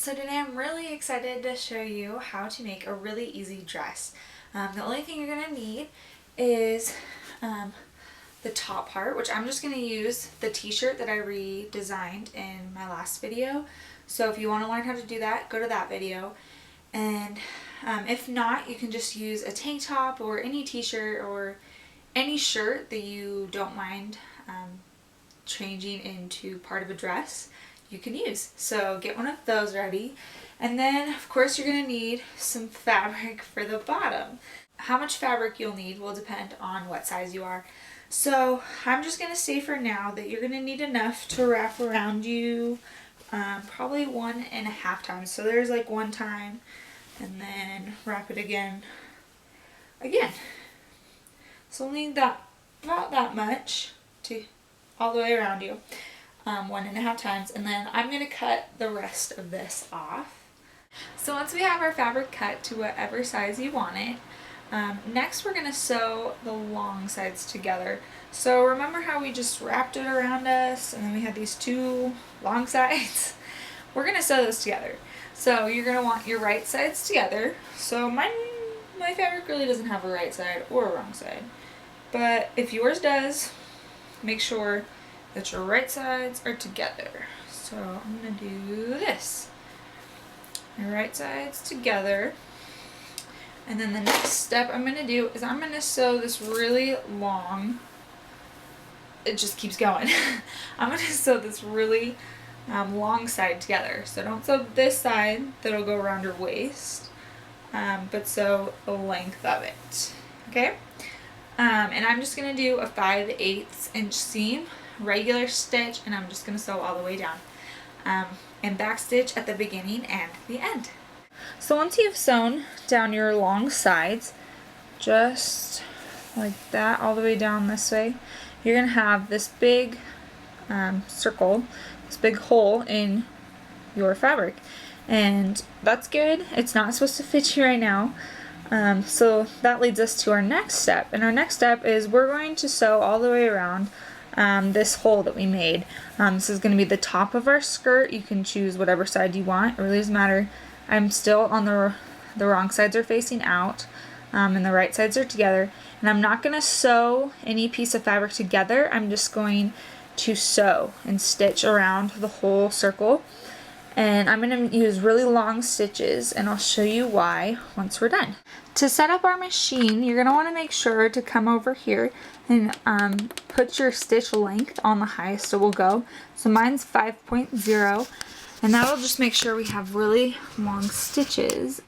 So today I'm really excited to show you how to make a really easy dress. The only thing you're going to need is the top part, which I'm just going to use the t-shirt that I redesigned in my last video. So if you want to learn how to do that, go to that video. And if not, you can just use a tank top or any t-shirt or any shirt that you don't mind changing into part of a dress. You can use. So get one of those ready. And then of course you're going to need some fabric for the bottom. How much fabric you'll need will depend on what size you are. So I'm just going to say for now that you're going to need enough to wrap around you probably 1.5 times. So there's like one time and then wrap it again. So we'll need that, about that much to all the way around you. 1.5 times, and then I'm going to cut the rest of this off. So once we have our fabric cut to whatever size you want it, next we're going to sew the long sides together. So remember how we just wrapped it around us and then we had these two long sides? We're going to sew those together. So you're going to want your right sides together. So my fabric really doesn't have a right side or a wrong side, but if yours does, make sure that your right sides are together. So I'm going to do this. My right sides together. And then the next step I'm going to do is I'm going to sew this really long, it just keeps going. I'm going to sew this really long side together. So don't sew this side that'll go around your waist, but sew the length of it. Okay? And I'm just going to do a 5/8 inch seam, regular stitch, and I'm just going to sew all the way down and back stitch at the beginning and the end. So once you've sewn down your long sides, just like that all the way down this way, you're going to have this big circle, this big hole in your fabric, and that's good. It's not supposed to fit you right now. So that leads us to our next step, and our next step is we're going to sew all the way around this hole that we made. This is going to be the top of our skirt. You can choose whatever side you want. It really doesn't matter. I'm still on the wrong sides are facing out, and the right sides are together. And I'm not going to sew any piece of fabric together. I'm just going to sew and stitch around the whole circle. And I'm going to use really long stitches, and I'll show you why once we're done. To set up our machine, you're going to want to make sure to come over here and put your stitch length on the highest it will go. So mine's 5.0, and that'll just make sure we have really long stitches.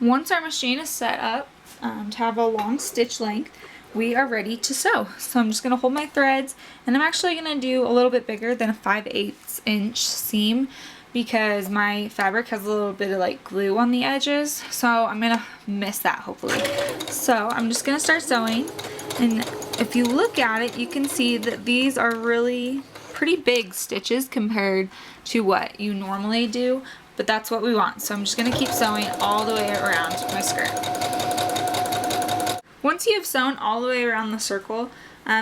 Once our machine is set up to have a long stitch length, we are ready to sew. So I'm just going to hold my threads, and I'm actually going to do a little bit bigger than a 5/8 inch seam, because my fabric has a little bit of like glue on the edges, so I'm gonna miss that hopefully. So I'm just gonna start sewing, and if you look at it, you can see that these are really pretty big stitches compared to what you normally do, but that's what we want. So I'm just gonna keep sewing all the way around my skirt. Once you've sewn all the way around the circle,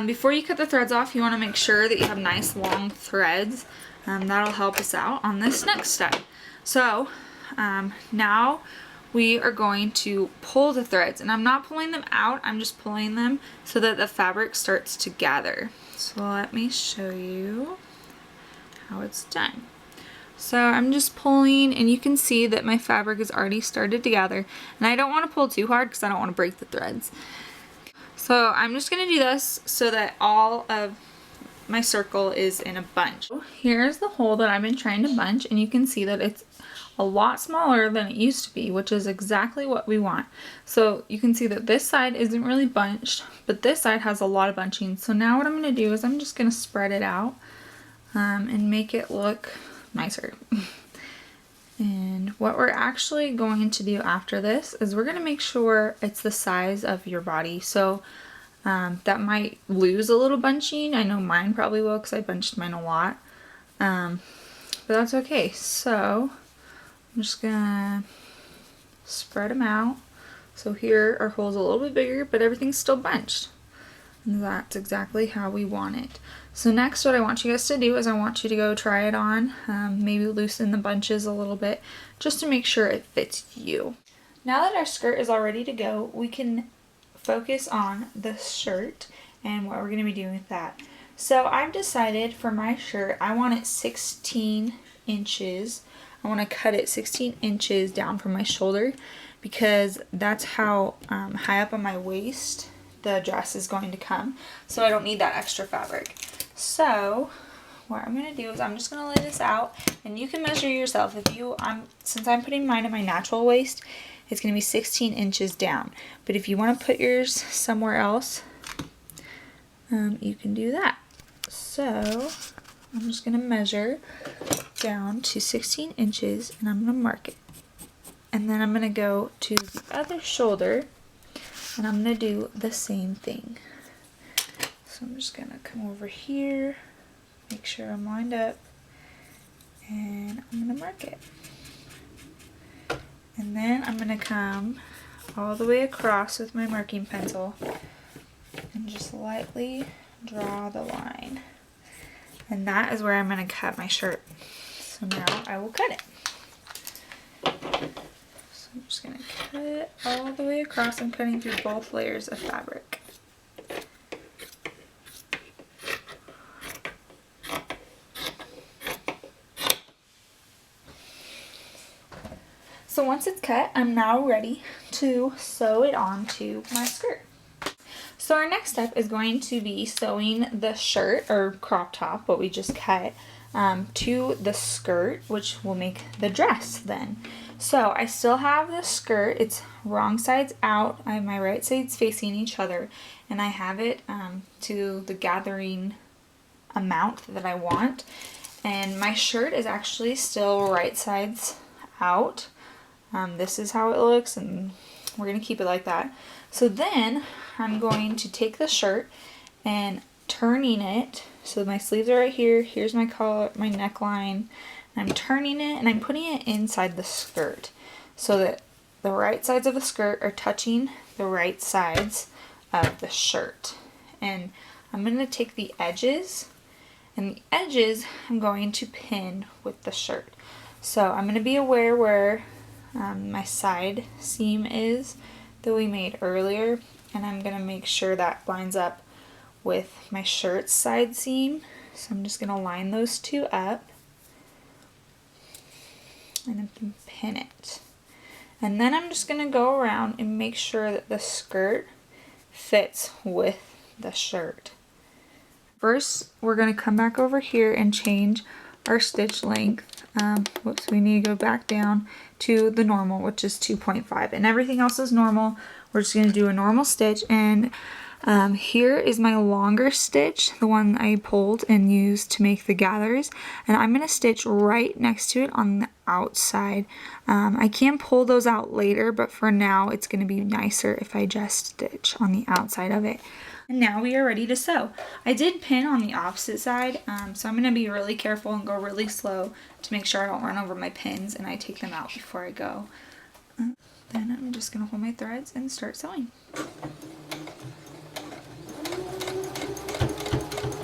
before you cut the threads off, you want to make sure that you have nice long threads. That'll help us out on this next step. So now we are going to pull the threads, and I'm not pulling them out, I'm just pulling them so that the fabric starts to gather. So let me show you how it's done. So I'm just pulling, and you can see that my fabric has already started to gather, and I don't want to pull too hard because I don't want to break the threads. So I'm just going to do this so that all of my circle is in a bunch. Here's the hole that I've been trying to bunch, and you can see that it's a lot smaller than it used to be, which is exactly what we want. So you can see that this side isn't really bunched, but this side has a lot of bunching. So now what I'm going to do is I'm just going to spread it out and make it look nicer. And what we're actually going to do after this is we're going to make sure it's the size of your body. So that might lose a little bunching. I know mine probably will because I bunched mine a lot. But that's okay. So I'm just gonna spread them out. So here our hole's a little bit bigger, but everything's still bunched. And that's exactly how we want it. So next what I want you guys to do is I want you to go try it on, maybe loosen the bunches a little bit just to make sure it fits you. Now that our skirt is all ready to go, we can focus on the shirt and what we're going to be doing with that. So I've decided for my shirt, I want it 16 inches. I want to cut it 16 inches down from my shoulder because that's how high up on my waist the dress is going to come. So I don't need that extra fabric. So what I'm going to do is I'm just going to lay this out and you can measure yourself. Since I'm putting mine at my natural waist, it's going to be 16 inches down. But if you want to put yours somewhere else, you can do that. So I'm just going to measure down to 16 inches and I'm going to mark it. And then I'm going to go to the other shoulder and I'm going to do the same thing. So I'm just going to come over here, make sure I'm lined up, and I'm going to mark it. And then I'm going to come all the way across with my marking pencil and just lightly draw the line. And that is where I'm going to cut my shirt. So now I will cut it. So I'm just going to cut it all the way across. I'm cutting through both layers of fabric. So once it's cut, I'm now ready to sew it onto my skirt. So our next step is going to be sewing the shirt or crop top, what we just cut, to the skirt, which will make the dress then. So I still have the skirt, it's wrong sides out, I have my right sides facing each other, and I have it to the gathering amount that I want. And my shirt is actually still right sides out. This is how it looks, and we're going to keep it like that. So then I'm going to take the shirt and turning it, so my sleeves are right here, here's my collar, my neckline, I'm turning it and I'm putting it inside the skirt so that the right sides of the skirt are touching the right sides of the shirt. And I'm going to take the edges, and the edges I'm going to pin with the shirt. So I'm going to be aware where my side seam is that we made earlier, and I'm going to make sure that lines up with my shirt's side seam. So I'm just going to line those two up and then pin it. And then I'm just going to go around and make sure that the skirt fits with the shirt. First, we're going to come back over here and change our stitch length. Whoops, we need to go back down to the normal, which is 2.5, and everything else is normal. We're just going to do a normal stitch, and here is my longer stitch, the one I pulled and used to make the gathers, and I'm going to stitch right next to it on the outside. I can pull those out later, but for now it's going to be nicer if I just stitch on the outside of it. And now we are ready to sew. I did pin on the opposite side, so I'm going to be really careful and go really slow to make sure I don't run over my pins and I take them out before I go. Then I'm just going to hold my threads and start sewing.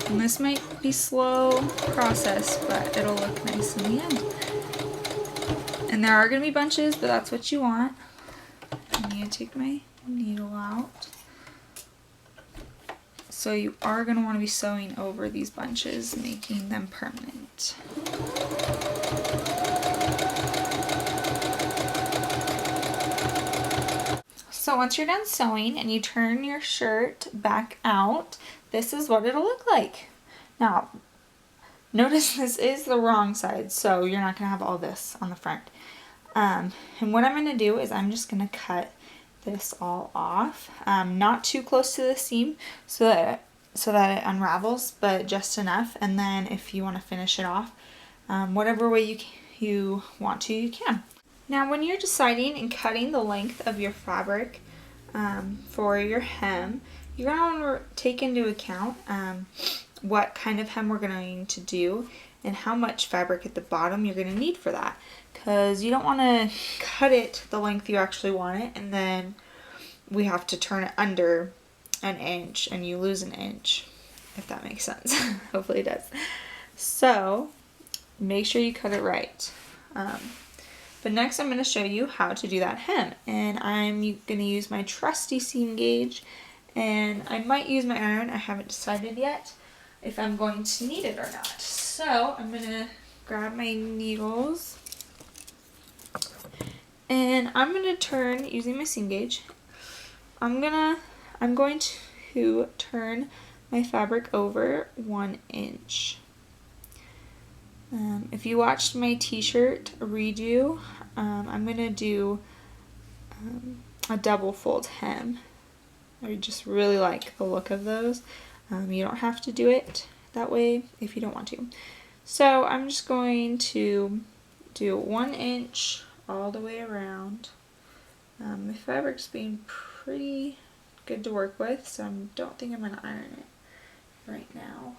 And this might be slow process, but it'll look nice in the end. And there are going to be bunches, but that's what you want. I need to take my needle out. So you are going to want to be sewing over these bunches, making them permanent. So once you're done sewing and you turn your shirt back out, this is what it'll look like. Now, notice this is the wrong side, so you're not going to have all this on the front. And what I'm going to do is I'm just going to cut this all off, not too close to the seam so that it unravels, but just enough. And then if you want to finish it off, whatever way you want to, you can. Now when you're deciding and cutting the length of your fabric for your hem, you're going to want to take into account what kind of hem we're going to do and how much fabric at the bottom you're going to need for that. Because you don't want to cut it the length you actually want it and then we have to turn it under an inch and you lose an inch, if that makes sense. Hopefully it does. So make sure you cut it right. But next I'm going to show you how to do that hem, and I'm going to use my trusty seam gauge, and I might use my iron. I haven't decided yet if I'm going to need it or not. So I'm going to grab my needles, and I'm going to turn using my seam gauge. I'm going to turn my fabric over 1 inch. If you watched my t-shirt redo, I'm going to do a double fold hem. I just really like the look of those. You don't have to do it that way if you don't want to. So I'm just going to do 1 inch all the way around. My fabric's being pretty good to work with, so I don't think I'm going to iron it right now.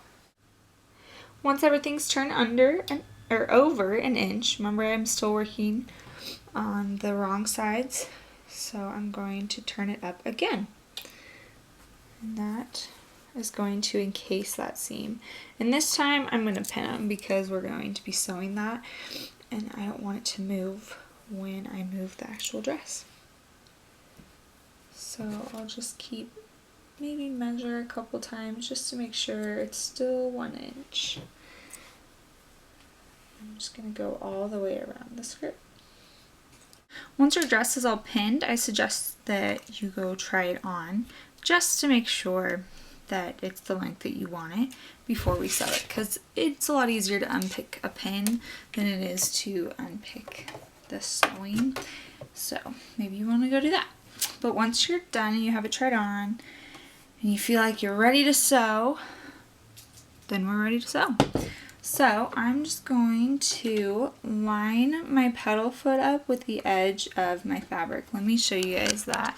Once everything's turned under or over an inch, remember I'm still working on the wrong sides, so I'm going to turn it up again. And that is going to encase that seam. And this time I'm going to pin them because we're going to be sewing that, and I don't want it to move when I move the actual dress. So I'll just maybe measure a couple times just to make sure it's still 1 inch. I'm just going to go all the way around the skirt. Once your dress is all pinned, I suggest that you go try it on just to make sure that it's the length that you want it before we sew it, because it's a lot easier to unpick a pin than it is to unpick the sewing. So maybe you want to go do that. But once you're done and you have it tried on and you feel like you're ready to sew, then we're ready to sew. So I'm just going to line my petal foot up with the edge of my fabric. Let me show you guys that.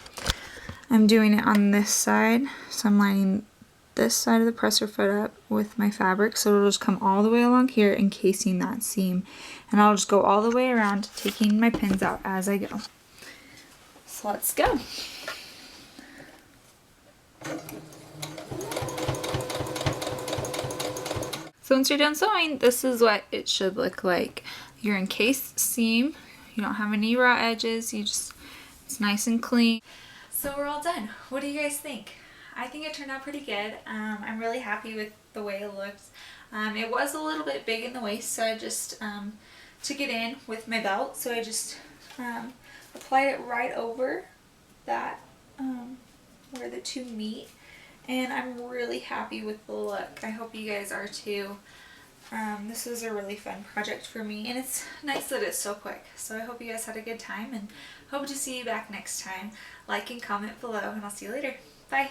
I'm doing it on this side, so I'm lining this side of the presser foot up with my fabric, so it'll just come all the way along here, encasing that seam. And I'll just go all the way around, taking my pins out as I go. So let's go. So once you're done sewing, this is what it should look like. Your encased seam, you don't have any raw edges, it's nice and clean. So we're all done. What do you guys think? I think it turned out pretty good. I'm really happy with the way it looks. It was a little bit big in the waist, so I just took it in with my belt. So I just applied it right over that where the two meet. And I'm really happy with the look. I hope you guys are too. This was a really fun project for me, and it's nice that it's so quick. So I hope you guys had a good time, and hope to see you back next time. Like and comment below, and I'll see you later. Bye!